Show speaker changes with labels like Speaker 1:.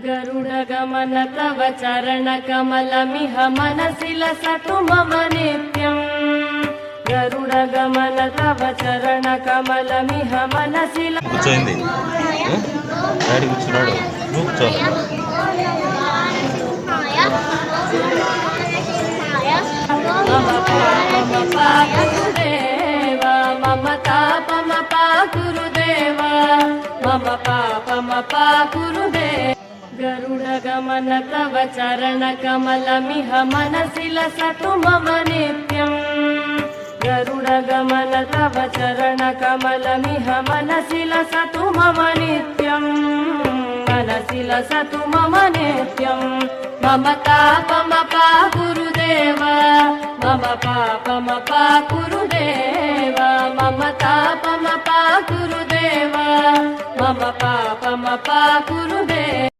Speaker 1: गरुडगमन तव चरणकमलमिह मनसि लसतु मम नित्यम् गरुडगमन तव चरणकमलमिह मनसि
Speaker 2: కూర్చోయింది డాడీ కూర్చున్నాడు నువ్వు కూర్చో
Speaker 1: मम पापमपा गुरुदेव मम तापमपा गुरुदेव मम पापमपा गुरुदेव गरुडगमन तव चरणकमलमिह मनसि लसतु मम नित्यम् गरुडगमन तव चरणकमलमिह मनसि लसतु मम नित्यम् मनसि लसतु मम नित्यम् मम तापमपा गुरुदेव मम पापमपा गुरुदेव मम तापमपा गुरुदेव मम पापमपा गुरुदेव।